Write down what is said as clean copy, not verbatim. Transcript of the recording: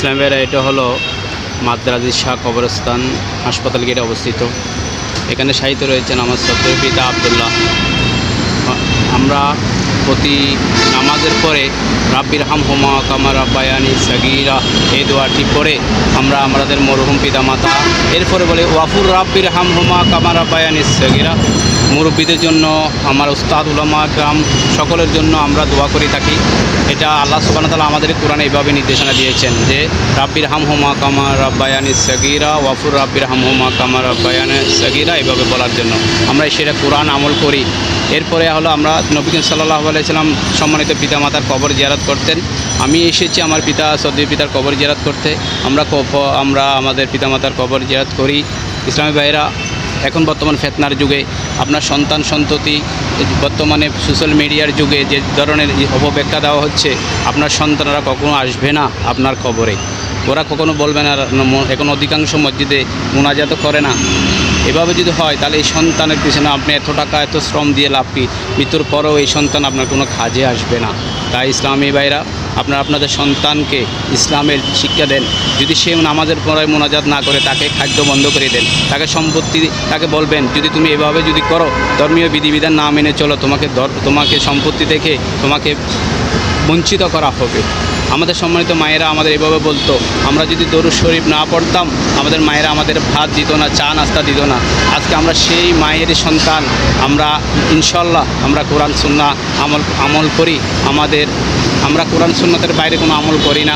ইসলামের এটা হলো মাদ্রাজি শাহ কবরস্থান হাসপাতাল গেটে অবস্থিত। এখানে শায়িত রয়েছেন আমার শ্রদ্ধেয় পিতা আব্দুল্লাহ। আমরা প্রতি নামাজের পরে রাব্বির হামহুমা কামা রাব্বায়ানি সাগীরা এই দোয়াটি পড়ে আমরা আমাদের মরহুম পিতা মাতা, এরপরে বলে ওয়াফুর রাব্বির হামহুমা কামা রাব্বায়ানি সাগীরা। মুরব্বীদের জন্য, আমার উস্তাদ উলামা کرام সকলের জন্য আমরা দোয়া করে থাকি। এটা আল্লাহ সুবহানাহু ওয়া তাআলা আমাদের কোরআনে এইভাবে নির্দেশনা দিয়েছেন যে রাব্বির হামহুমা কামা রাব্বায়ানি সাগীরা ওয়াফুর রাব্বির হামহুমা কামা রাব্বায়ানি সাগীরা এইভাবে বলার জন্য আমরা সেটা কোরআন আমল করি। এরপরে হলো আমরা নবী করিম সাল্লাল্লাহু আলাইহি সাল্লাম সম্মানিত পিতামাতার কবর জিয়ারত করতেন। আমি এসেছি আমার পিতা শ্রদ্ধেয় পিতার কবর জিয়ারত করতে। আমরা আমাদের পিতামাতার কবর জিয়ারত করি। ইসলামী ভাইরা, এখন বর্তমান ফিতনার যুগে আপনার সন্তান সন্ততি, বর্তমানে সোশ্যাল মিডিয়ার যুগে যে ধরনের অপব্যাখ্যা দেওয়া হচ্ছে, আপনার সন্তানরা কখনো আসবে না আপনার কবরে, ওরা কখনো বলবে না। এখন অধিকাংশ মসজিদে মুনাজাত করে না। এভাবে যদি হয় তাহলে এই সন্তানের পিছনে আপনি এত টাকা এত শ্রম দিয়ে লাভ কি? মৃত্যুর পরেও এই সন্তান আপনার কোনো কাজে আসবে না। তাই ইসলামী ভাইরা, আপনাদের সন্তানকে ইসলামের শিক্ষা দেন। যদি সে নামাজের পরে মোনাজাত না করে, তাকে খাদ্য বন্ধ করে দেন, তাকে সম্পত্তি, তাকে বলবেন যদি তুমি এভাবে যদি করো, ধর্মীয় বিধিবিধান না মেনে চলো, তোমাকে সম্পত্তি থেকে তোমাকে বঞ্চিত করা হবে। আমাদের সম্মানিত মায়েরা আমাদের এভাবে বলতো, আমরা যদি দরুদ শরীফ না পড়তাম, আমাদের মায়েরা আমাদের ভাত দিত না, চা নাস্তা দিত না। আজকে আমরা সেই মায়ের সন্তান। আমরা ইনশাল্লাহ আমরা কোরআন সুন্নাহ আমল করি। আমরা কোরআন সুন্নাতের বাইরে কোনো আমল করি না।